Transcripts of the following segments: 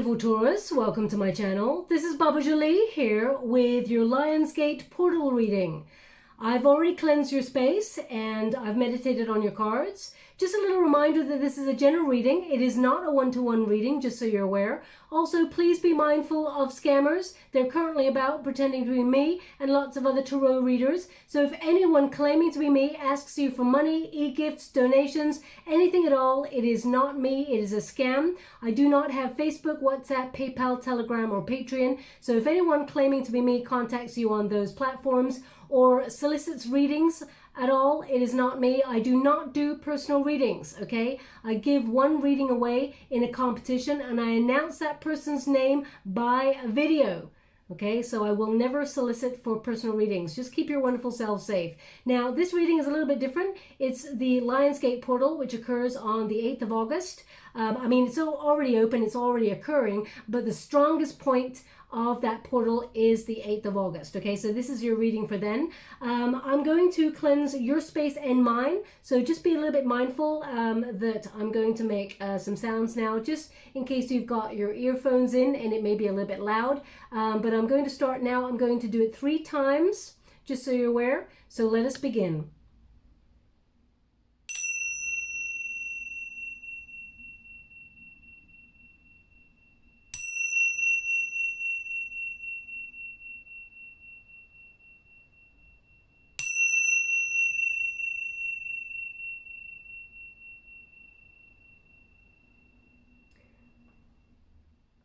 beautiful Taurus, welcome to my channel. This is Baba Jolie here with your Lionsgate portal reading. I've already cleansed your space and I've meditated on your cards. Just a little reminder that this is a general reading. It is not a one-to-one reading, just so you're aware. Also, please be mindful of scammers. They're currently about pretending to be me and lots of other tarot readers. So if anyone claiming to be me asks you for money, e-gifts, donations, anything at all, it is not me. It is a scam. I do not have Facebook, WhatsApp, PayPal, Telegram, or Patreon. So if anyone claiming to be me contacts you on those platforms or solicits readings at all, it is not me. I do not do personal readings, okay? I give one reading away in a competition and I announce that person's name by a video, okay? So I will never solicit for personal readings. Just keep your wonderful self safe. Now, this reading is a little bit different. It's the Lionsgate portal, which occurs on the 8th of August. I mean, it's already open, it's already occurring, but the strongest point of that portal is the 8th of August. Okay, so this is your reading for then. I'm going to cleanse your space and mine, so just be a little bit mindful that I'm going to make some sounds now, just in case you've got your earphones in and it may be a little bit loud. But I'm going to start now. I'm going to do it 3 times, just so you're aware. So let us begin.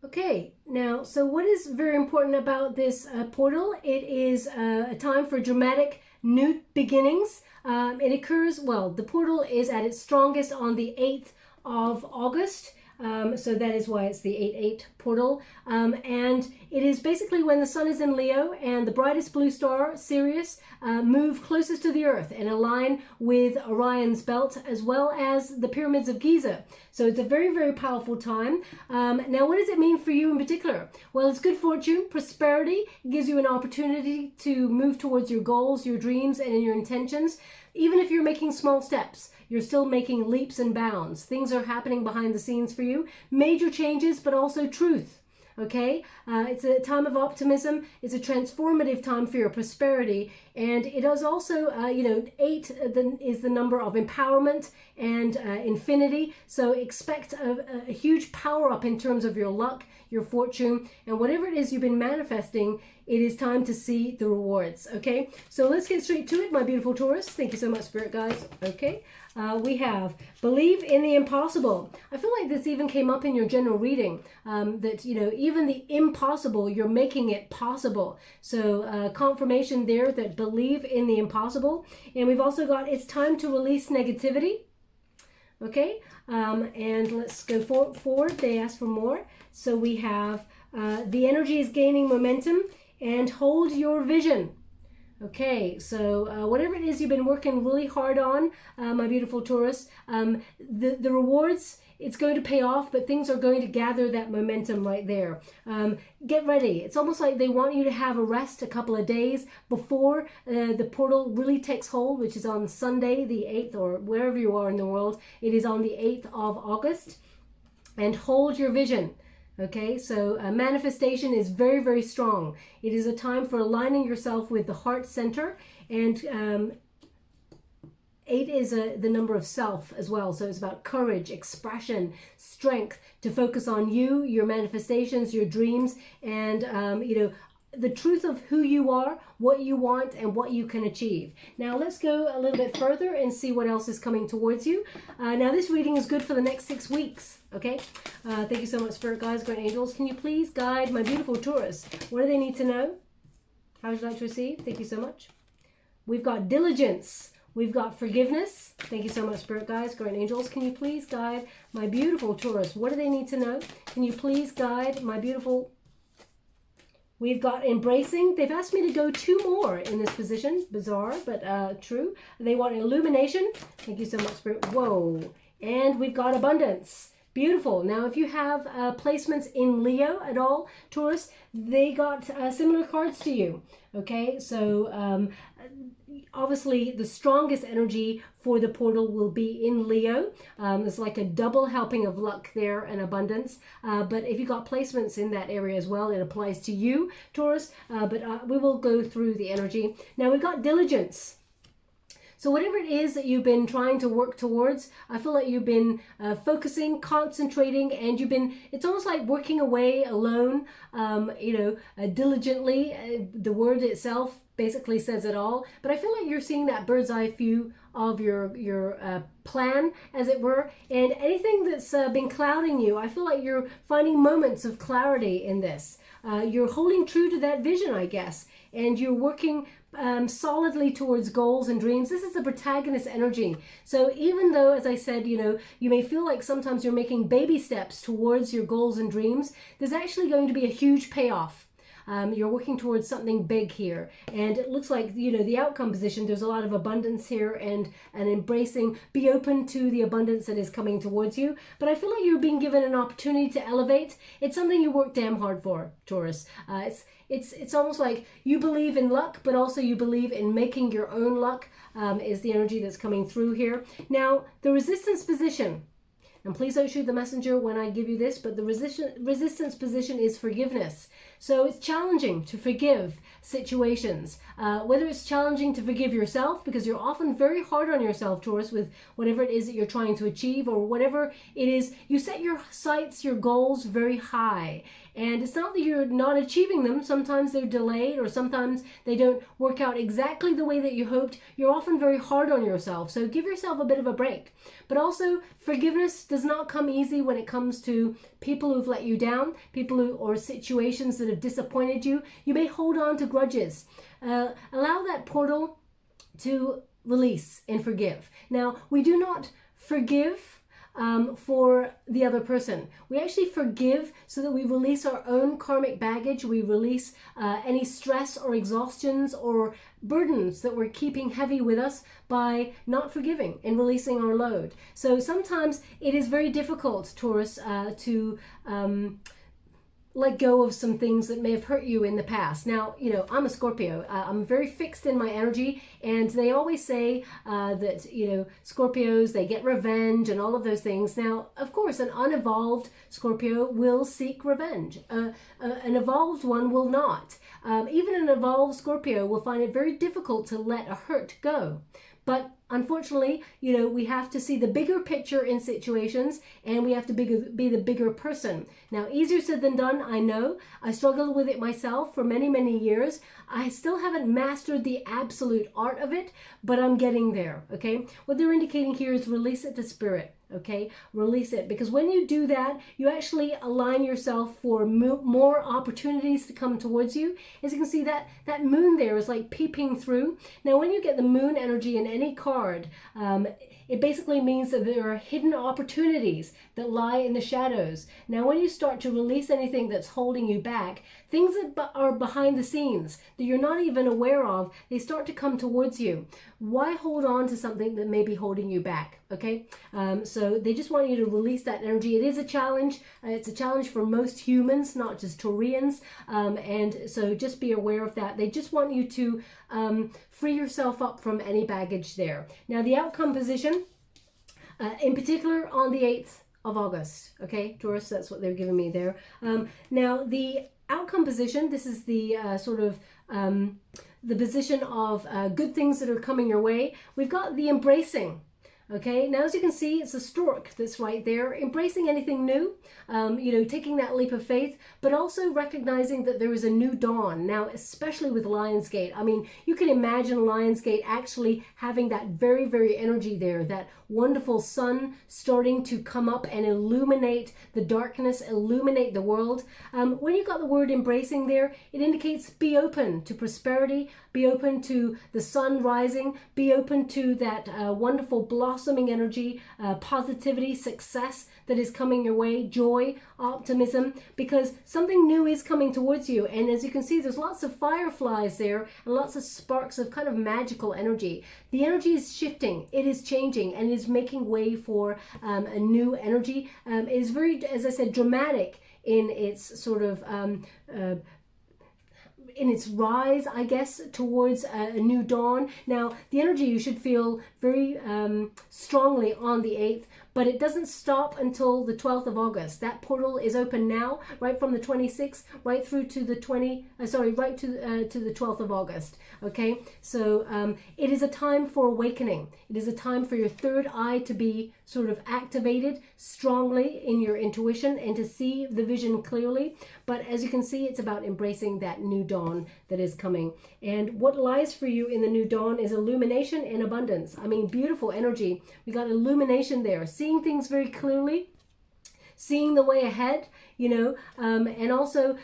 Okay, now, so what is very important about this portal? It is a time for dramatic new beginnings. It occurs, well, the portal is at its strongest on the 8th of August. So that is why it's the 8-8 portal. And it is basically when the sun is in Leo and the brightest blue star, Sirius, move closest to the earth and align with Orion's belt as well as the pyramids of Giza. So it's a very, very powerful time. Now, what does it mean for you in particular? Well, it's good fortune, prosperity. It gives you an opportunity to move towards your goals, your dreams, and your intentions. Even if you're making small steps, you're still making leaps and bounds. Things are happening behind the scenes for you. Major changes, but also truth. Okay, it's a time of optimism. It's a transformative time for your prosperity, and it is also, 8 is the number of empowerment and infinity. So expect a huge power up in terms of your luck, your fortune, and whatever it is you've been manifesting. It is time to see the rewards. Okay, so let's get straight to it, my beautiful Taurus. Thank you so much, Spirit guides. Okay, we have believe in the impossible. I feel like this even came up in your general reading, that, even the impossible, you're making it possible. So confirmation there that believe in the impossible. And we've also got it's time to release negativity. Okay, and let's go forward. They ask for more. So we have the energy is gaining momentum and hold your vision. Okay, so whatever it is you've been working really hard on, my beautiful Taurus, the rewards, it's going to pay off, but things are going to gather that momentum right there. Get ready. It's almost like they want you to have a rest a couple of days before the portal really takes hold, which is on Sunday, the 8th, or wherever you are in the world. It is on the 8th of August. And hold your vision. Okay, so manifestation is very, very strong. It is a time for aligning yourself with the heart center, and 8 is the number of self as well. So it's about courage, expression, strength, to focus on you, your manifestations, your dreams, and the truth of who you are, what you want, and what you can achieve. Now let's go a little bit further and see what else is coming towards you. Now this reading is good for the next 6 weeks. Okay, thank you so much, Spirit guides, great angels. Can you please guide my beautiful Taurus? What do they need to know? How would you like to receive? Thank you so much. We've got diligence. We've got forgiveness. Thank you so much, Spirit guides, great angels. Can you please guide my beautiful Taurus? What do they need to know? Can you please guide my beautiful... We've got embracing. They've asked me to go 2 more in this position. Bizarre, but true. They want illumination. Thank you so much, Spirit. Whoa. And we've got abundance. Beautiful. Now, if you have placements in Leo at all, Taurus, they got similar cards to you. Okay, so obviously the strongest energy for the portal will be in Leo. There's like a double helping of luck there and abundance. But if you got placements in that area as well, it applies to you, Taurus. But we will go through the energy. Now we've got diligence. So whatever it is that you've been trying to work towards, I feel like you've been focusing, concentrating, and it's almost like working away alone, diligently. The word itself basically says it all. But I feel like you're seeing that bird's eye view of your plan, as it were. And anything that's been clouding you, I feel like you're finding moments of clarity in this. You're holding true to that vision, I guess, and you're working solidly towards goals and dreams. This is the protagonist energy. So even though, as I said, you may feel like sometimes you're making baby steps towards your goals and dreams, there's actually going to be a huge payoff. You're working towards something big here, and it looks like the outcome position, there's a lot of abundance here, and embracing, be open to the abundance that is coming towards you. But I feel like you're being given an opportunity to elevate. It's something you work damn hard for, Taurus. It's almost like you believe in luck, but also you believe in making your own luck, is the energy that's coming through here. Now the resistance position, and please don't shoot the messenger when I give you this, but the resistance position is forgiveness. So it's challenging to forgive situations, whether it's challenging to forgive yourself, because you're often very hard on yourself, Taurus, with whatever it is that you're trying to achieve, or whatever it is, you set your sights, your goals very high. And it's not that you're not achieving them. Sometimes they're delayed, or sometimes they don't work out exactly the way that you hoped. You're often very hard on yourself. So give yourself a bit of a break. But also, forgiveness does not come easy when it comes to people who've let you down, or situations that have disappointed you. You may hold on to grudges. Allow that portal to release and forgive. Now, we do not forgive for the other person. We actually forgive so that we release our own karmic baggage. We release any stress or exhaustions or burdens that we're keeping heavy with us by not forgiving and releasing our load. So sometimes it is very difficult, Taurus, to let go of some things that may have hurt you in the past. Now, I'm a Scorpio. I'm very fixed in my energy, and they always say that, Scorpios, they get revenge and all of those things. Now, of course, an unevolved Scorpio will seek revenge. An evolved one will not. Even an evolved Scorpio will find it very difficult to let a hurt go. But unfortunately, we have to see the bigger picture in situations, and we have to be the bigger person. Now, easier said than done, I know. I struggled with it myself for many, many years. I still haven't mastered the absolute art of it, but I'm getting there, okay? What they're indicating here is release it to spirit. Okay, release it, because when you do that, you actually align yourself for more opportunities to come towards you. As you can see, that moon there is like peeping through. Now, when you get the moon energy in any card, it basically means that there are hidden opportunities that lie in the shadows. Now, when you start to release anything that's holding you back, things that are behind the scenes that you're not even aware of, they start to come towards you. Why hold on to something that may be holding you back? Okay, so they just want you to release that energy. It is a challenge. It's a challenge for most humans, not just Taurians. And so just be aware of that. They just want you to free yourself up from any baggage there. Now, the outcome position, in particular on the 8th of August. Okay, Taurus, that's what they're giving me there. Now, the outcome position, this is the the position of good things that are coming your way. We've got the embracing. Okay, now as you can see, it's a stork that's right there, embracing anything new, taking that leap of faith, but also recognizing that there is a new dawn. Now, especially with Lionsgate, I mean, you can imagine Lionsgate actually having that very, very energy there, that wonderful sun starting to come up and illuminate the darkness, illuminate the world. When you got the word embracing there, it indicates be open to prosperity, be open to the sun rising, be open to that wonderful blossoming energy, positivity, success that is coming your way, joy, optimism, because something new is coming towards you. And as you can see, there's lots of fireflies there and lots of sparks of kind of magical energy. The energy is shifting, it is changing, and is making way for a new energy. It is very, as I said, dramatic in its sort of in its rise, I guess, towards a new dawn. Now, the energy you should feel very strongly on the 8th, but it doesn't stop until the 12th of August. That portal is open now, right from the 26th, right through to the right to the 12th of August. Okay, so it is a time for awakening. It is a time for your third eye to be sort of activated strongly in your intuition and to see the vision clearly. But as you can see, it's about embracing that new dawn that is coming. And what lies for you in the new dawn is illumination and abundance. I mean, beautiful energy. We got illumination there, seeing things very clearly, seeing the way ahead, you know, and also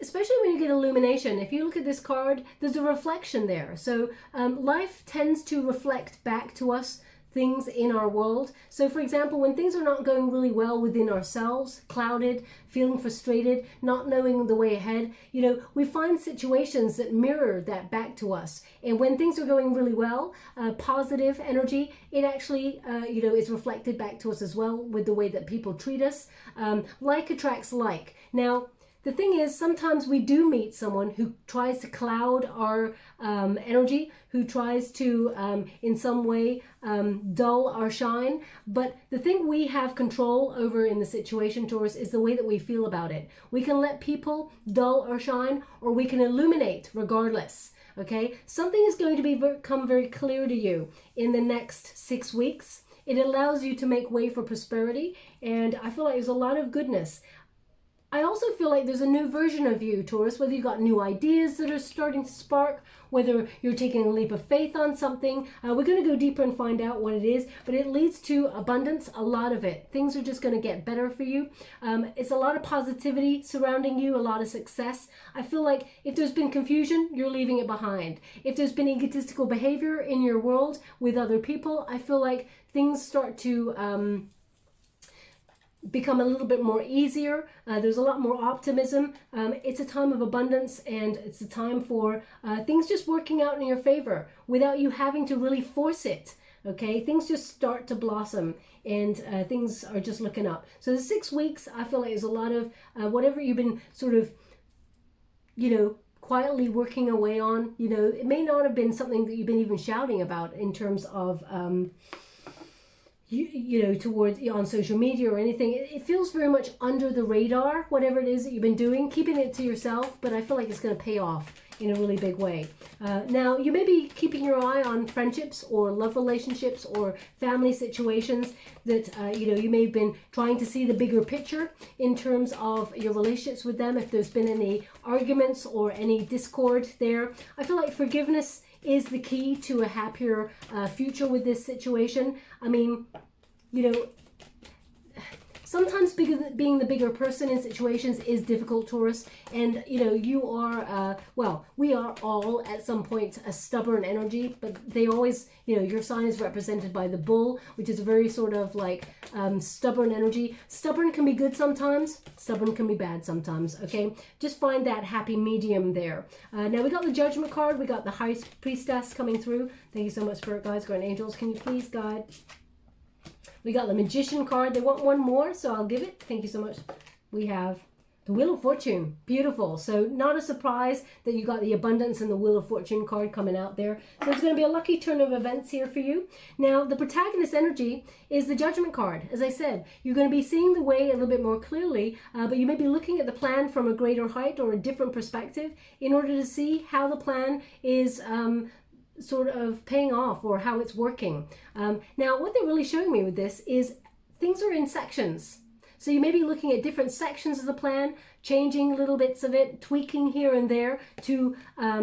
especially when you get illumination, if you look at this card, there's a reflection there. So life tends to reflect back to us things in our world. So for example, when things are not going really well within ourselves, clouded, feeling frustrated, not knowing the way ahead, you know, we find situations that mirror that back to us. And when things are going really well, positive energy, it actually, you know, is reflected back to us as well with the way that people treat us. Like attracts like. Now, the thing is, sometimes we do meet someone who tries to cloud our energy, who tries to, in some way, dull our shine. But the thing we have control over in the situation, Taurus, is the way that we feel about it. We can let people dull our shine, or we can illuminate regardless. Okay? Something is going to become very clear to you in the next 6 weeks. It allows you to make way for prosperity, and I feel like there's a lot of goodness. I also feel like there's a new version of you, Taurus, whether you've got new ideas that are starting to spark, whether you're taking a leap of faith on something. We're going to go deeper and find out what it is, but it leads to abundance, a lot of it. Things are just going to get better for you. It's a lot of positivity surrounding you, a lot of success. I feel like if there's been confusion, you're leaving it behind. If there's been egotistical behavior in your world with other people, I feel like things start to become a little bit more easier. There's a lot more optimism. It's a time of abundance, and it's a time for things just working out in your favor without you having to really force it. Okay, things just start to blossom, and things are just looking up. So the 6 weeks, I feel like there's a lot of whatever you've been sort of, you know, quietly working away on. You know, it may not have been something that you've been even shouting about in terms of you know, towards on social media or anything. It feels very much under the radar, whatever it is that you've been doing, keeping it to yourself, but I feel like it's going to pay off in a really big way. Now, you may be keeping your eye on friendships or love relationships or family situations that, you know, you may have been trying to see the bigger picture in terms of your relationships with them, if there's been any arguments or any discord there. I feel like forgiveness is the key to a happier future with this situation. I mean, you know, sometimes being the bigger person in situations is difficult, Taurus. And, you know, you are, well, we are all at some point a stubborn energy, but they always, you know, your sign is represented by the bull, which is a very sort of like stubborn energy. Stubborn can be good sometimes. Stubborn can be bad sometimes, okay? Just find that happy medium there. Now, we got the Judgment card. We got the High Priestess coming through. Thank you so much, Spirit Guides, Guardian Angels. Can you please guide? We got the Magician card. They want one more, so I'll give it. Thank you so much. We have the Wheel of Fortune. Beautiful. So not a surprise that you got the Abundance and the Wheel of Fortune card coming out there. So it's going to be a lucky turn of events here for you. Now, the protagonist energy is the Judgment card. As I said, you're going to be seeing the way a little bit more clearly, but you may be looking at the plan from a greater height or a different perspective in order to see how the plan is sort of paying off or how it's working. Now, what they're really showing me with this is things are in sections. So you may be looking at different sections of the plan, changing little bits of it, tweaking here and there to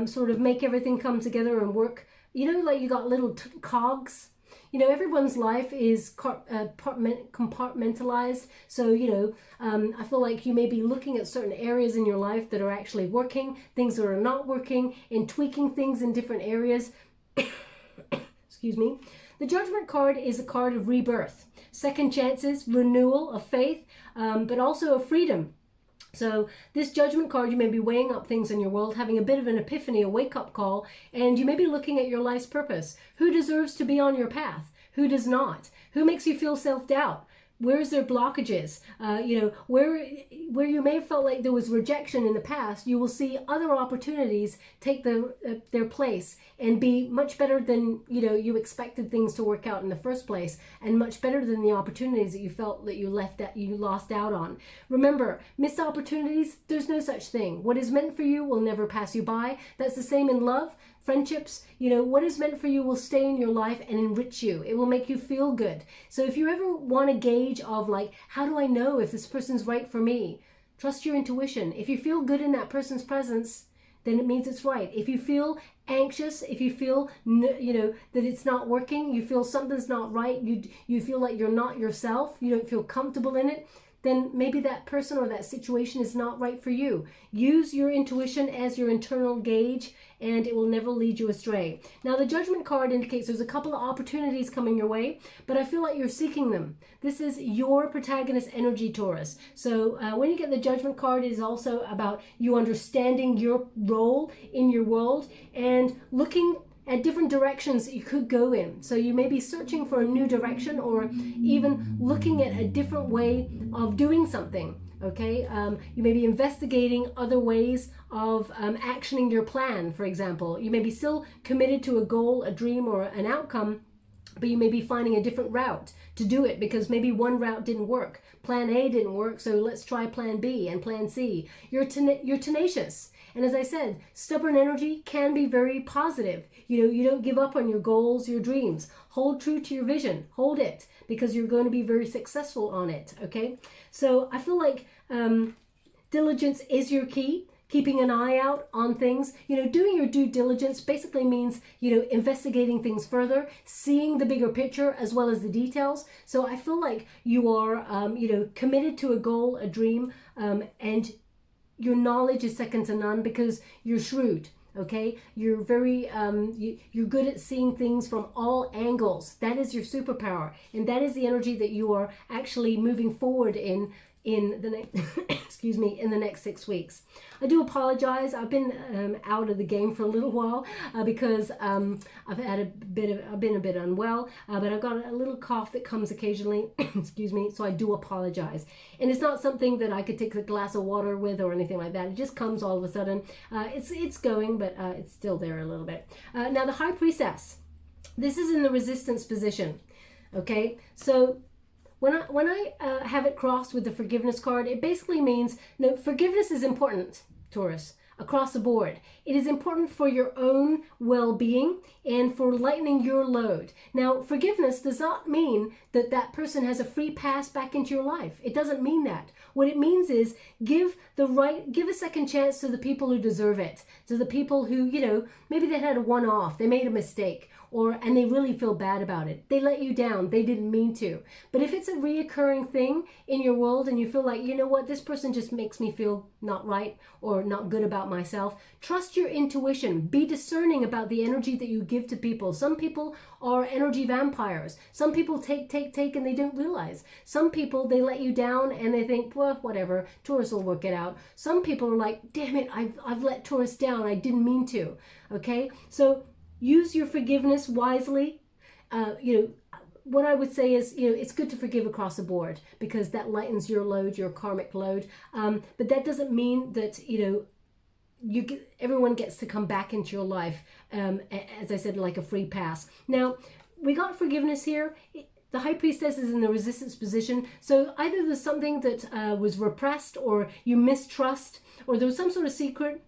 sort of make everything come together and work. You know, like you got little cogs. You know, everyone's life is compartmentalized. So, you know, I feel like you may be looking at certain areas in your life that are actually working, things that are not working, and tweaking things in different areas. Excuse me. The Judgment card is a card of rebirth, second chances, renewal of faith, but also of freedom. So this Judgment card, you may be weighing up things in your world, having a bit of an epiphany, a wake-up call, and you may be looking at your life's purpose. Who deserves to be on your path? Who does not? Who makes you feel self-doubt? Where's their blockages? Where you may have felt like there was rejection in the past, you will see other opportunities take their place and be much better than you expected things to work out in the first place, and much better than the opportunities that you felt that you lost out on. Remember, missed opportunities, there's no such thing. What is meant for you will never pass you by. That's the same in love. Friendships, what is meant for you will stay in your life and enrich you. It will make you feel good. So if you ever want a gauge of like, how do I know if this person's right for me? Trust your intuition. If you feel good in that person's presence, then it means it's right. If you feel anxious, if you feel that it's not working, you feel something's not right, you feel like you're not yourself, you don't feel comfortable in it, then maybe that person or that situation is not right for you. Use your intuition as your internal gauge, and it will never lead you astray. Now, the Judgment card indicates there's a couple of opportunities coming your way, but I feel like you're seeking them. This is your protagonist energy, Taurus. So when you get the Judgment card, it is also about you understanding your role in your world and looking at different directions that you could go in. So you may be searching for a new direction, or even looking at a different way of doing something. Okay, you may be investigating other ways of actioning your plan. For example, you may be still committed to a goal, a dream, or an outcome, but you may be finding a different route to do it because maybe one route didn't work. Plan A didn't work, so let's try plan B and plan C. You're tenacious. And as I said, stubborn energy can be very positive. You don't give up on your goals, your dreams. Hold true to your vision. Hold it, because you're going to be very successful on it, okay? So I feel like diligence is your key. Keeping an eye out on things, doing your due diligence basically means, investigating things further, seeing the bigger picture as well as the details. So I feel like you are, committed to a goal, a dream, and your knowledge is second to none because you're shrewd. Okay, you're very you're good at seeing things from all angles. That is your superpower, and that is the energy that you are actually moving forward in the next in the next 6 weeks. I do apologize. I've been out of the game for a little while because I've been a bit unwell, but I've got a little cough that comes occasionally. So I do apologize. And it's not something that I could take a glass of water with or anything like that. It just comes all of a sudden. It's going, but it's still there a little bit. Now the High Priestess. This is in the resistance position. Okay, so when I have it crossed with the Forgiveness card, it basically means, forgiveness is important, Taurus, across the board. It is important for your own well-being and for lightening your load. Now, forgiveness does not mean that that person has a free pass back into your life. It doesn't mean that. What it means is give a second chance to the people who deserve it, to the people who, maybe they had a one-off, they made a mistake, and they really feel bad about it. They let you down. They didn't mean to. But if it's a reoccurring thing in your world and you feel like, this person just makes me feel not right or not good about myself, trust your intuition. Be discerning about the energy that you give to people. Some people are energy vampires. Some people take, and they don't realize. Some people, they let you down and they think, well, whatever, Taurus will work it out. Some people are like, damn it, I've let Taurus down. I didn't mean to. Okay? So use your forgiveness wisely. What I would say is, it's good to forgive across the board because that lightens your load, your karmic load. But that doesn't mean that, everyone gets to come back into your life, as I said, like a free pass. Now, we got forgiveness here. The High Priestess is in the resistance position. So either there's something that was repressed, or you mistrust, or there was some sort of secret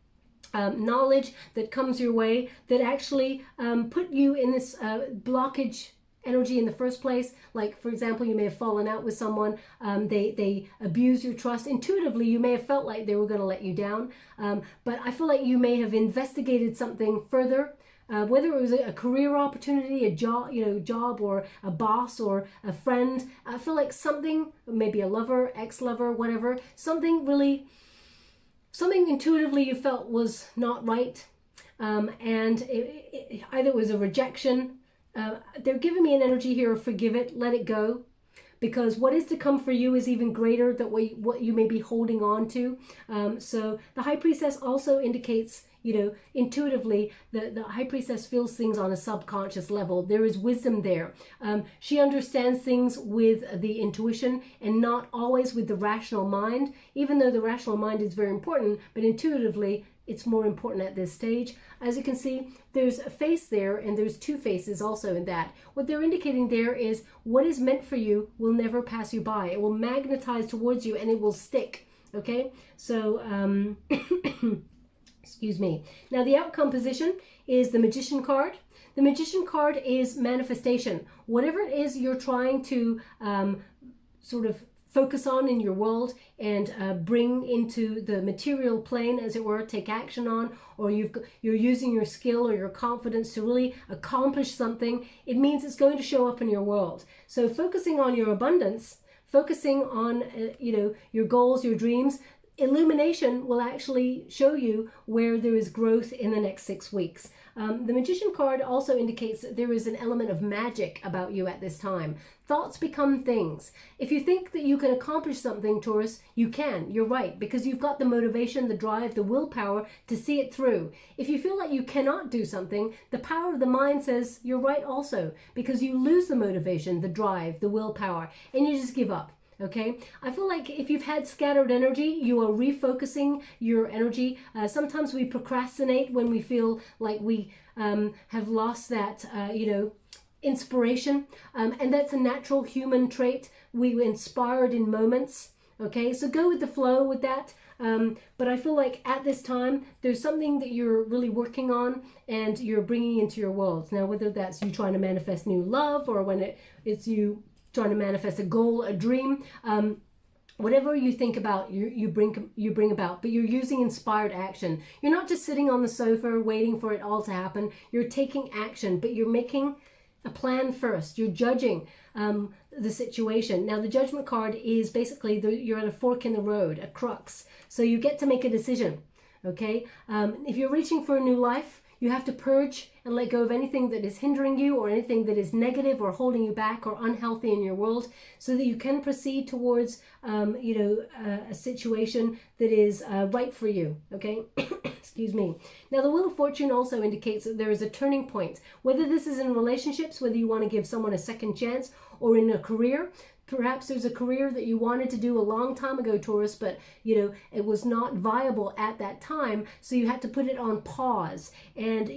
knowledge that comes your way that actually put you in this blockage energy in the first place. Like, for example, you may have fallen out with someone, they abuse your trust. Intuitively, you may have felt like they were going to let you down, but I feel like you may have investigated something further, whether it was a career opportunity, a job, or a boss, or a friend. I feel like something, maybe a lover, ex-lover, whatever, something intuitively you felt was not right, and either it was a rejection. They're giving me an energy here of forgive it, let it go, because what is to come for you is even greater than what you may be holding on to. So the High Priestess also indicates, intuitively, the High Priestess feels things on a subconscious level. There is wisdom there. She understands things with the intuition and not always with the rational mind, even though the rational mind is very important, but intuitively, it's more important at this stage. As you can see, there's a face there, and there's two faces also in that. What they're indicating there is what is meant for you will never pass you by. It will magnetize towards you and it will stick. Okay, so excuse me. Now the outcome position is the Magician card. The Magician card is manifestation. Whatever it is you're trying to sort of focus on in your world and bring into the material plane, as it were, take action on, or you're using your skill or your confidence to really accomplish something, it means it's going to show up in your world. So focusing on your abundance, focusing on your goals, your dreams, illumination will actually show you where there is growth in the next 6 weeks. The Magician card also indicates that there is an element of magic about you at this time. Thoughts become things. If you think that you can accomplish something, Taurus, you can. You're right, because you've got the motivation, the drive, the willpower to see it through. If you feel like you cannot do something, the power of the mind says you're right also, because you lose the motivation, the drive, the willpower, and you just give up. Okay, I feel like if you've had scattered energy, you are refocusing your energy. Sometimes we procrastinate when we feel like we have lost that, inspiration. And that's a natural human trait. We were inspired in moments. Okay, so go with the flow with that. But I feel like at this time, there's something that you're really working on and you're bringing into your world. Now, whether that's you trying to manifest new love or when it's you trying to manifest a goal, a dream, whatever you think about, you bring about, but you're using inspired action. You're not just sitting on the sofa waiting for it all to happen. You're taking action, but you're making a plan first. You're judging the situation. Now, the Judgment card is basically you're at a fork in the road, a crux. So you get to make a decision, okay? If you're reaching for a new life, you have to purge and let go of anything that is hindering you or anything that is negative or holding you back or unhealthy in your world so that you can proceed towards, a situation that is right for you, okay? Excuse me. Now, the Wheel of Fortune also indicates that there is a turning point. Whether this is in relationships, whether you want to give someone a second chance, or in a career. Perhaps there's a career that you wanted to do a long time ago, Taurus, but it was not viable at that time, so you had to put it on pause. And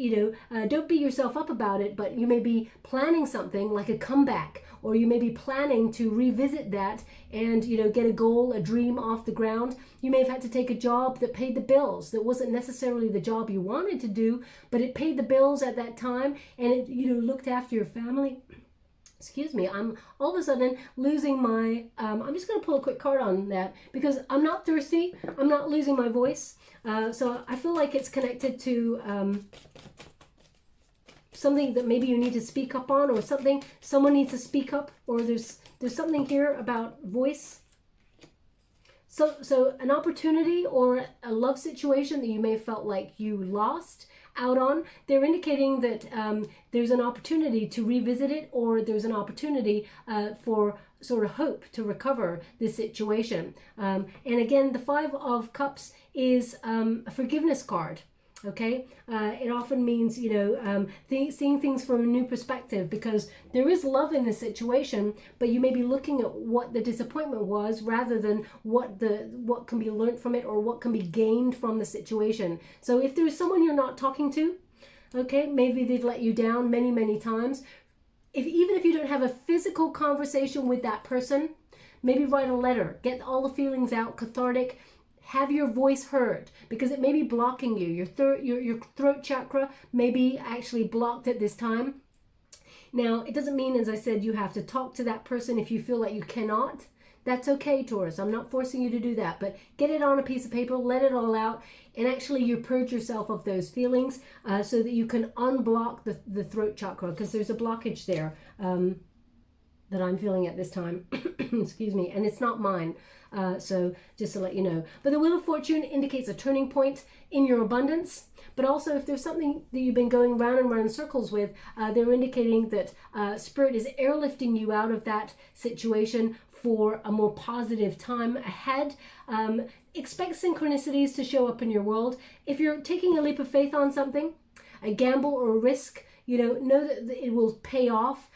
don't beat yourself up about it, but you may be planning something like a comeback, or you may be planning to revisit that and get a goal, a dream off the ground. You may have had to take a job that paid the bills, that wasn't necessarily the job you wanted to do, but it paid the bills at that time, and it looked after your family. Excuse me, I'm all of a sudden losing my, I'm just going to pull a quick card on that because I'm not thirsty. I'm not losing my voice. So I feel like it's connected to something that maybe you need to speak up on, or something someone needs to speak up, or there's something here about voice. So an opportunity or a love situation that you may have felt like you lost out on, they're indicating that there's an opportunity to revisit it, or there's an opportunity for sort of hope to recover this situation. And again, the Five of Cups is a forgiveness card. Okay, it often means seeing things from a new perspective, because there is love in the situation, but you may be looking at what the disappointment was rather than what can be learned from it or what can be gained from the situation. So if there's someone you're not talking to, okay, maybe they've let you down many times. Even if you don't have a physical conversation with that person, maybe write a letter, get all the feelings out, cathartic. Have your voice heard, because it may be blocking you. Your throat chakra may be actually blocked at this time. Now, it doesn't mean, as I said, you have to talk to that person if you feel like you cannot. That's okay, Taurus. I'm not forcing you to do that, but get it on a piece of paper, let it all out, and actually you purge yourself of those feelings so that you can unblock the throat chakra, because there's a blockage there that I'm feeling at this time. Excuse me, and it's not mine. So just to let you know. But the Wheel of Fortune indicates a turning point in your abundance. But also, if there's something that you've been going round and round in circles with, they're indicating that Spirit is airlifting you out of that situation for a more positive time ahead. expect synchronicities to show up in your world. If you're taking a leap of faith on something, a gamble or a risk, know that it will pay off.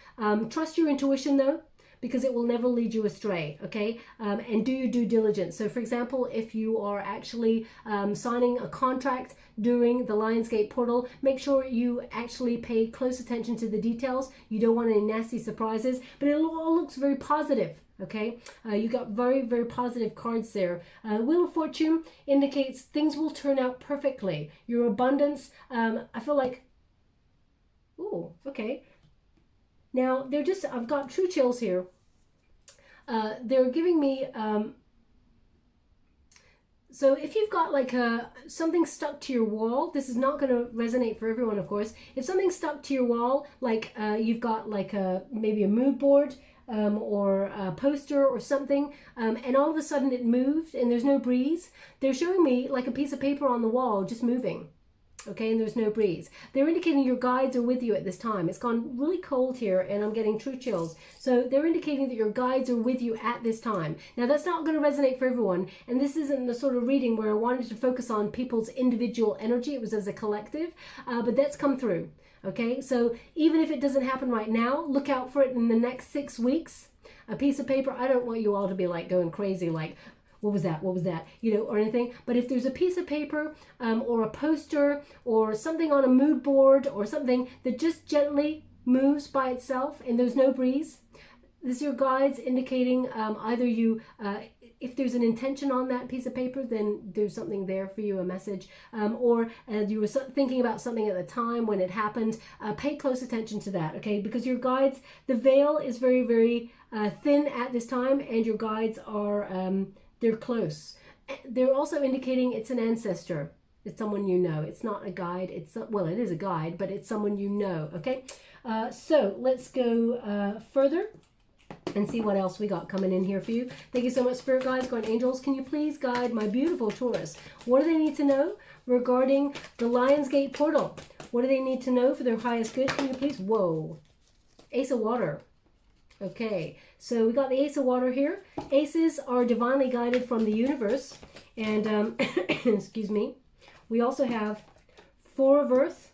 Trust your intuition though, because it will never lead you astray, okay? And do your due diligence. So for example, if you are actually signing a contract during the Lionsgate portal, make sure you actually pay close attention to the details. You don't want any nasty surprises, but it all looks very positive, okay? You got very, very positive cards there. Wheel of Fortune indicates things will turn out perfectly. Your abundance, I feel like, ooh, okay. Now, I've got true chills here. They're giving me, so if you've got like something stuck to your wall, this is not going to resonate for everyone, of course. If something's stuck to your wall, like you've got like maybe a mood board or a poster or something, and all of a sudden it moved and there's no breeze, they're showing me like a piece of paper on the wall just moving. Okay, and there's no breeze. They're indicating your guides are with you at this time. It's gone really cold here and I'm getting true chills. So they're indicating that your guides are with you at this time. Now that's not going to resonate for everyone, and this isn't the sort of reading where I wanted to focus on people's individual energy. It was as a collective, but that's come through. Okay, so even if it doesn't happen right now, look out for it in the next 6 weeks. A piece of paper, I don't want you all to be like going crazy like, what was that, or anything. But if there's a piece of paper or a poster or something on a mood board or something that just gently moves by itself and there's no breeze, this is your guides indicating either you, if there's an intention on that piece of paper, then there's something there for you, a message, or you were thinking about something at the time when it happened. Pay close attention to that, okay? Because your guides, the veil is very, very thin at this time, and your guides are they're close. They're also indicating it's an ancestor. It's someone you know. It's not a guide. Well, it is a guide, but it's someone you know, okay? So let's go further and see what else we got coming in here for you. Thank you so much, Spirit Guides, Guardian Angels. Can you please guide my beautiful Taurus? What do they need to know regarding the Lionsgate portal? What do they need to know for their highest good? Can you please? Whoa. Ace of Water. Okay, so we got the Ace of Water here. Aces are divinely guided from the universe. And, excuse me, we also have 4 of Earth.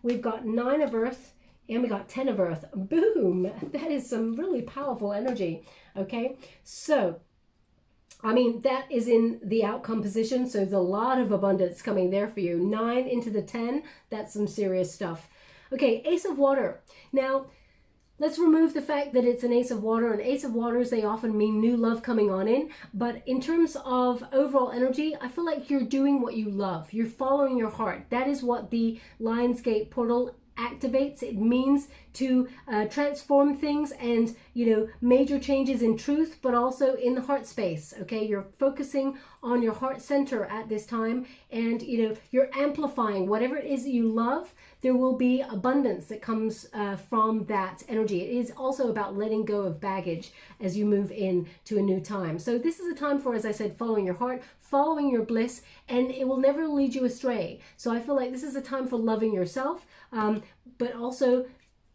We've got 9 of Earth. And we got 10 of Earth. Boom! That is some really powerful energy. Okay, so, I mean, that is in the outcome position. So there's a lot of abundance coming there for you. 9 into the 10, that's some serious stuff. Okay, Ace of Water. Now, let's remove the fact that it's an Ace of Water. And Ace of Waters, they often mean new love coming on in. But in terms of overall energy, I feel like you're doing what you love. You're following your heart. That is what the Lionsgate portal activates. It means to transform things and, major changes in truth, but also in the heart space. Okay, you're focusing on your heart center at this time, and you're amplifying whatever it is that you love. There will be abundance that comes from that energy. It is also about letting go of baggage as you move in to a new time. So this is a time for, as I said, following your heart, following your bliss, and it will never lead you astray. So I feel like this is a time for loving yourself, but also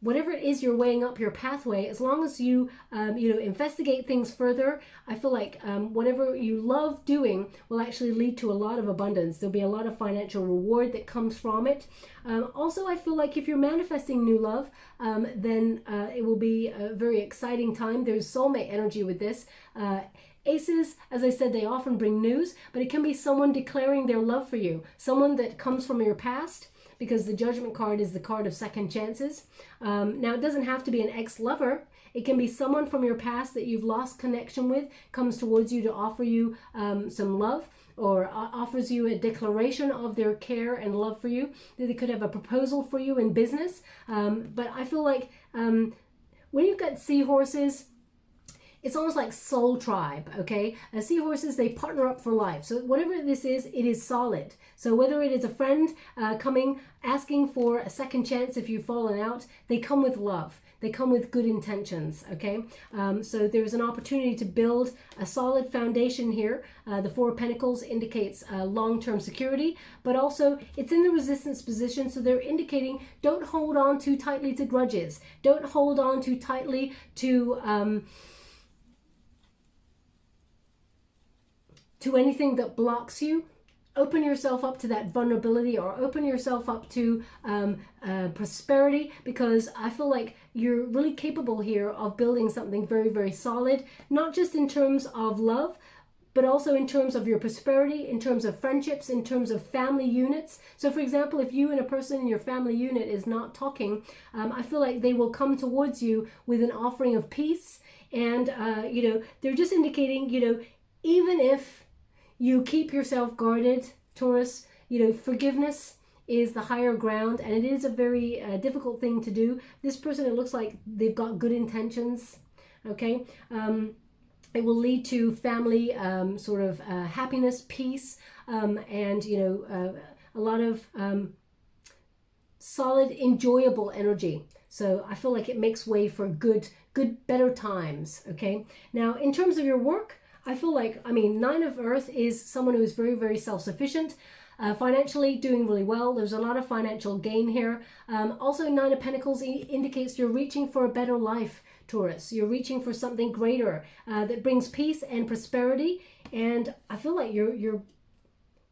whatever it is you're weighing up your pathway, as long as you, investigate things further, I feel like whatever you love doing will actually lead to a lot of abundance. There'll be a lot of financial reward that comes from it. Also, I feel like if you're manifesting new love, then it will be a very exciting time. There's soulmate energy with this. Aces, as I said, they often bring news, but it can be someone declaring their love for you, someone that comes from your past, because the Judgment card is the card of second chances. Now, it doesn't have to be an ex-lover. It can be someone from your past that you've lost connection with, comes towards you to offer you some love, or offers you a declaration of their care and love for you. They could have a proposal for you in business. But I feel like when you've got seahorses, it's almost like soul tribe, okay? Seahorses, they partner up for life. So whatever this is, it is solid. So whether it is a friend coming, asking for a second chance if you've fallen out, they come with love. They come with good intentions, okay? So there's an opportunity to build a solid foundation here. The 4 of Pentacles indicates long-term security, but also it's in the resistance position, so they're indicating don't hold on too tightly to grudges. Don't hold on too tightly to to anything that blocks you. Open yourself up to that vulnerability, or open yourself up to prosperity, because I feel like you're really capable here of building something very, very solid, not just in terms of love, but also in terms of your prosperity, in terms of friendships, in terms of family units. So for example, if you and a person in your family unit is not talking, I feel like they will come towards you with an offering of peace. And, you know, they're just indicating, you know, even if you keep yourself guarded, Taurus, you know, forgiveness is the higher ground, and it is a very difficult thing to do. This person, it looks like they've got good intentions, okay? It will lead to family sort of happiness, peace, and, you know, a lot of solid, enjoyable energy. So I feel like it makes way for good, better times, okay? Now, in terms of your work, I feel like, I mean, Nine of Earth is someone who is very, very self-sufficient, financially doing really well. There's a lot of financial gain here. Also, Nine of Pentacles indicates you're reaching for a better life, Taurus. You're reaching for something greater that brings peace and prosperity. And I feel like you're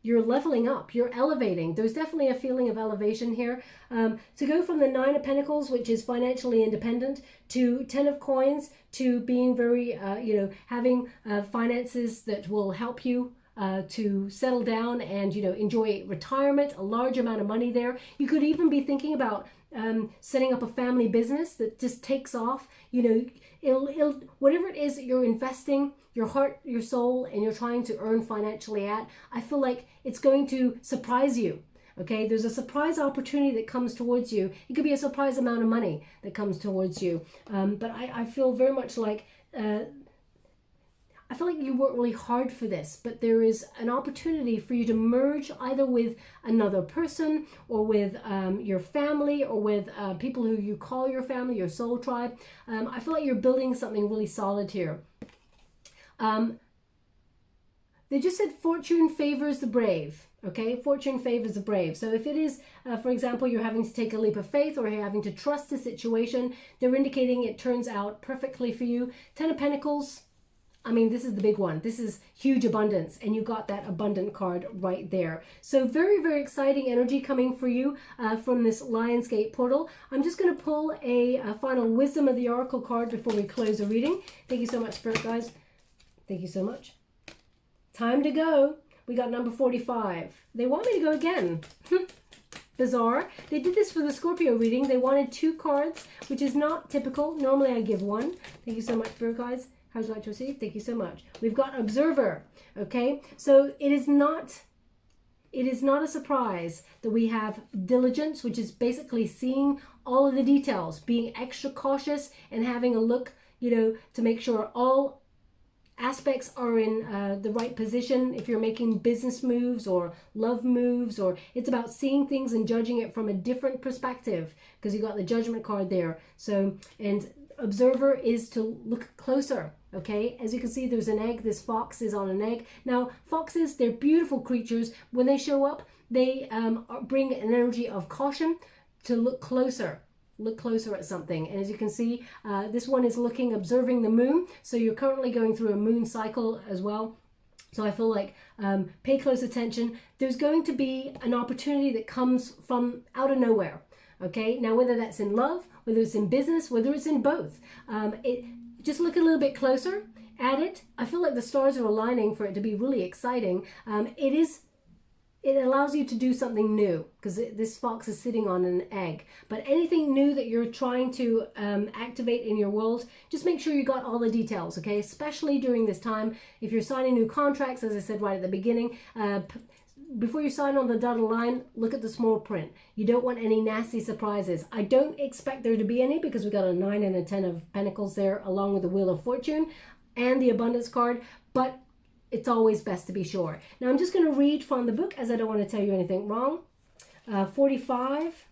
leveling up, you're elevating. There's definitely a feeling of elevation here. To go from the Nine of Pentacles, which is financially independent, to Ten of Coins, to being very, you know, having finances that will help you to settle down and, you know, enjoy retirement, a large amount of money there. You could even be thinking about setting up a family business that just takes off. You know, it'll whatever it is that you're investing your heart, your soul, and you're trying to earn financially at, I feel like it's going to surprise you. Okay, there's a surprise opportunity that comes towards you. It could be a surprise amount of money that comes towards you. But I feel very much like I feel like you work really hard for this, but there is an opportunity for you to merge either with another person, or with your family, or with people who you call your family, your soul tribe. I feel like you're building something really solid here. They just said fortune favors the brave. Okay, fortune favors the brave. So if it is, for example, you're having to take a leap of faith, or you're having to trust the situation, they're indicating it turns out perfectly for you. Ten of Pentacles, I mean, this is the big one. This is huge abundance, and you got that abundant card right there. So very, very exciting energy coming for you from this Lionsgate portal. I'm just going to pull a final Wisdom of the Oracle card before we close the reading. Thank you so much, Spirit guys. Thank you so much. Time to go. We got number 45. They want me to go again. Bizarre. They did this for the Scorpio reading. They wanted 2 cards, which is not typical. Normally I give 1. Thank you so much, Spirit guys. How would you like to receive? Thank you so much. We've got Observer. Okay, so it is not a surprise that we have Diligence, which is basically seeing all of the details, being extra cautious, and having a look, you know, to make sure all aspects are in the right position. If you're making business moves or love moves, or it's about seeing things and judging it from a different perspective, because you got the Judgment card there. So, and Observer is to look closer. Okay, as you can see, there's an egg. This fox is on an egg. Now, foxes, they're beautiful creatures. When they show up, they bring an energy of caution to look closer at something. And as you can see, this one is observing the moon. So you're currently going through a moon cycle as well. So I feel like pay close attention. There's going to be an opportunity that comes from out of nowhere. Okay, now whether that's in love, whether it's in business, whether it's in both, just look a little bit closer at it. I feel like the stars are aligning for it to be really exciting. It allows you to do something new, because this fox is sitting on an egg. But anything new that you're trying to activate in your world, just make sure you got all the details, okay? Especially during this time, if you're signing new contracts, as I said right at the beginning, before you sign on the dotted line, look at the small print. You don't want any nasty surprises. I don't expect there to be any, because we got a 9 and a 10 of Pentacles there, along with the Wheel of Fortune and the Abundance card, but it's always best to be sure. Now I'm just going to read from the book, as I don't want to tell you anything wrong. 45.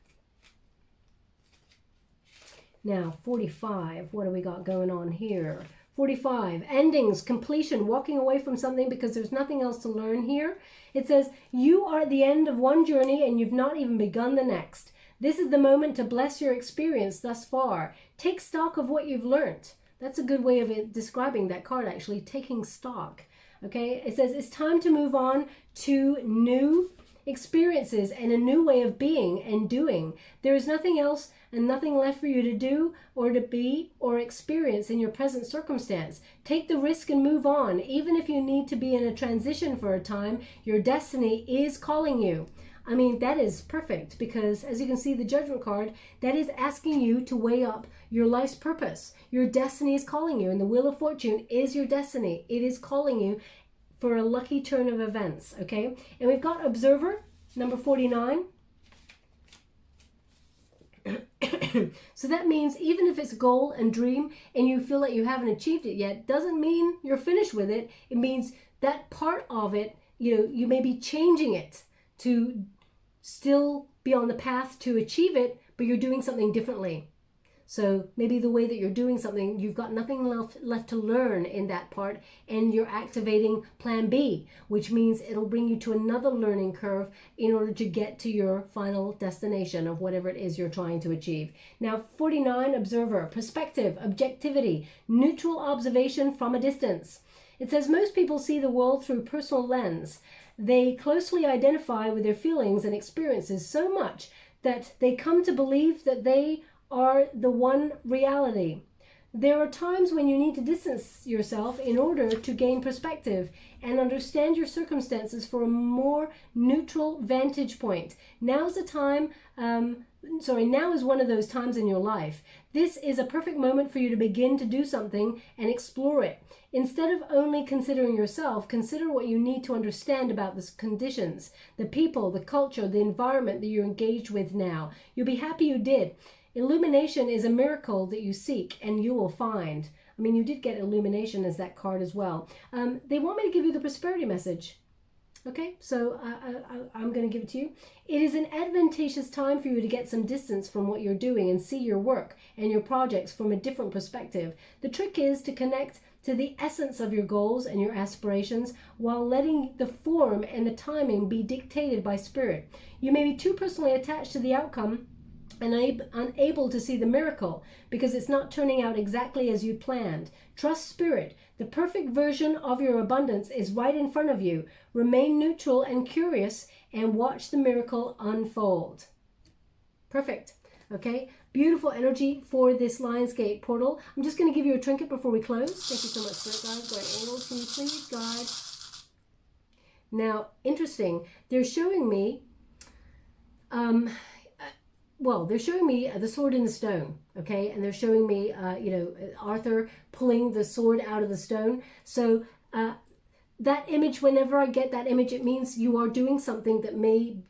Now 45, what do we got going on here? 45, endings, completion, walking away from something because there's nothing else to learn here. It says, you are at the end of one journey and you've not even begun the next. This is the moment to bless your experience thus far. Take stock of what you've learned. That's a good way of describing that card, actually, taking stock. Okay, it says it's time to move on to new experiences and a new way of being and doing. There is nothing else and nothing left for you to do or to be or experience in your present circumstance. Take the risk and move on. Even if you need to be in a transition for a time, your destiny is calling you. I mean, that is perfect because as you can see, the Judgment card, that is asking you to weigh up your life's purpose. Your destiny is calling you, and the Wheel of Fortune is your destiny. It is calling you for a lucky turn of events, okay? And we've got Observer, number 49. So that means even if it's a goal and dream and you feel like you haven't achieved it yet, doesn't mean you're finished with it. It means that part of it, you may be changing it to still be on the path to achieve it, but you're doing something differently. So maybe the way that you're doing something, you've got nothing left to learn in that part, and you're activating plan B, which means it'll bring you to another learning curve in order to get to your final destination of whatever it is you're trying to achieve. Now, 49, Observer, perspective, objectivity, neutral observation from a distance. It says most people see the world through personal lens. They closely identify with their feelings and experiences so much that they come to believe that they are the one reality. There are times when you need to distance yourself in order to gain perspective and understand your circumstances for a more neutral vantage point. Now is one of those times in your life. This is a perfect moment for you to begin to do something and explore it. Instead of only considering yourself, consider what you need to understand about the conditions, the people, the culture, the environment that you're engaged with now. You'll be happy you did. Illumination is a miracle that you seek and you will find. I mean, you did get illumination as that card as well. They want me to give you the prosperity message. Okay, so I'm going to give it to you. It is an advantageous time for you to get some distance from what you're doing and see your work and your projects from a different perspective. The trick is to connect to the essence of your goals and your aspirations while letting the form and the timing be dictated by spirit. You may be too personally attached to the outcome and unable to see the miracle because it's not turning out exactly as you planned. Trust spirit. The perfect version of your abundance is right in front of you. Remain neutral and curious and watch the miracle unfold. Perfect. Okay, beautiful energy for this Lionsgate portal. I'm just going to give you a trinket before we close. Thank you so much, Spirit Guides. Guide angels, can you please guide? Now, interesting. They're showing me they're showing me the sword in the stone, okay? And they're showing me, Arthur pulling the sword out of the stone. So that image, whenever I get that image, it means you are doing something that may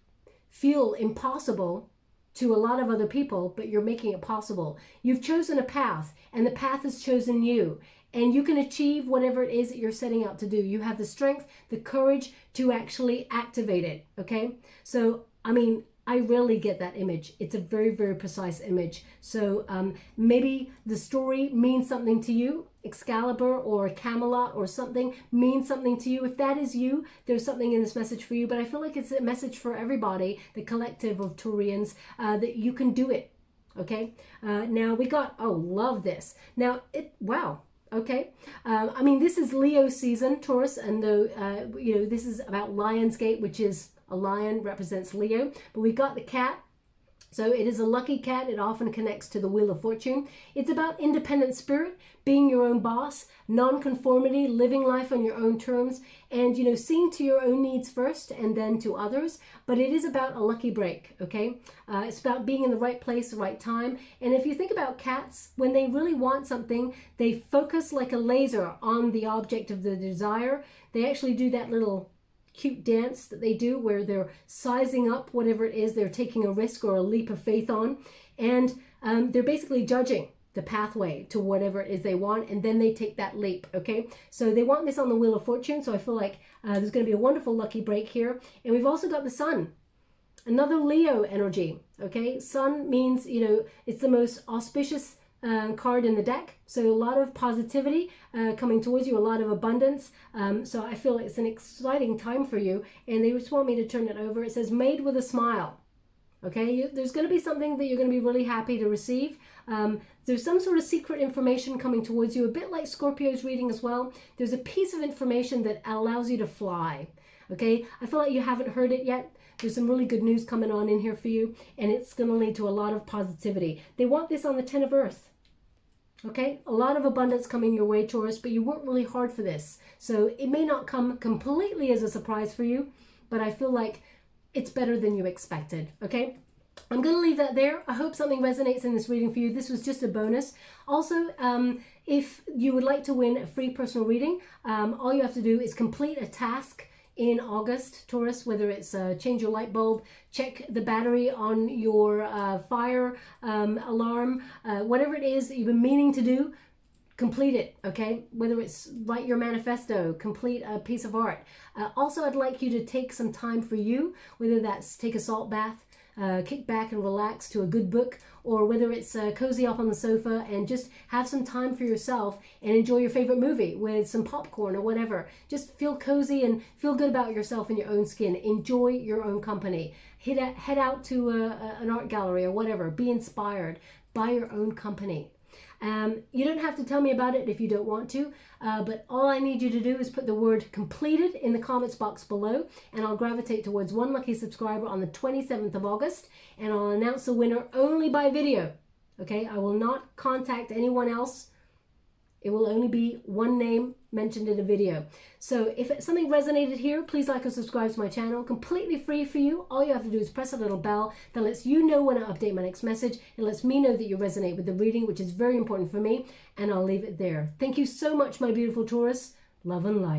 feel impossible to a lot of other people, but you're making it possible. You've chosen a path, and the path has chosen you. And you can achieve whatever it is that you're setting out to do. You have the strength, the courage to actually activate it, okay? So, I mean, I rarely get that image. It's a very, very precise image. So maybe the story means something to you. Excalibur or Camelot or something means something to you. If that is you, there's something in this message for you. But I feel like it's a message for everybody, the collective of Taurians, that you can do it. Okay? Now we got, love this. Now, wow. Okay. I mean, this is Leo season, Taurus, and this is about Lionsgate, which is a lion represents Leo, but we've got the cat. So it is a lucky cat. It often connects to the Wheel of Fortune. It's about independent spirit, being your own boss, non-conformity, living life on your own terms, and, seeing to your own needs first and then to others. But it is about a lucky break, okay? It's about being in the right place, the right time. And if you think about cats, when they really want something, they focus like a laser on the object of the desire. They actually do that little cute dance that they do where they're sizing up whatever it is they're taking a risk or a leap of faith on, and they're basically judging the pathway to whatever it is they want, and then they take that leap. Okay, so they want this on the Wheel of Fortune, so I feel like there's going to be a wonderful lucky break here. And we've also got the Sun, another Leo energy. Okay, Sun means it's the most auspicious card in the deck, so a lot of positivity coming towards you, a lot of abundance. So I feel it's an exciting time for you, and they just want me to turn it over. It says made with a smile. Okay, there's going to be something that you're going to be really happy to receive. There's some sort of secret information coming towards you, a bit like Scorpio's reading as well. There's a piece of information that allows you to fly. Okay, I feel like you haven't heard it yet. There's some really good news coming on in here for you, and it's going to lead to a lot of positivity. They want this on the 10 of Earth. Okay, a lot of abundance coming your way, Taurus, but you worked really hard for this. So it may not come completely as a surprise for you, but I feel like it's better than you expected, okay? I'm going to leave that there. I hope something resonates in this reading for you. This was just a bonus. Also, if you would like to win a free personal reading, all you have to do is complete a task in August, Taurus, whether it's change your light bulb, check the battery on your fire alarm, whatever it is that you've been meaning to do, complete it, okay? Whether it's write your manifesto, complete a piece of art. Also, I'd like you to take some time for you, whether that's take a salt bath, kick back and relax to a good book, or whether it's cozy up on the sofa and just have some time for yourself and enjoy your favorite movie with some popcorn or whatever. Just feel cozy and feel good about yourself in your own skin. Enjoy your own company. Head out to an art gallery or whatever. Be inspired. Buy your own company. You don't have to tell me about it if you don't want to, but all I need you to do is put the word completed in the comments box below, and I'll gravitate towards one lucky subscriber on the 27th of August, and I'll announce the winner only by video. Okay, I will not contact anyone else. It will only be one name mentioned in a video. So if something resonated here, please like or subscribe to my channel. Completely free for you. All you have to do is press a little bell that lets you know when I update my next message. It lets me know that you resonate with the reading, which is very important for me. And I'll leave it there. Thank you so much, my beautiful Taurus. Love and light.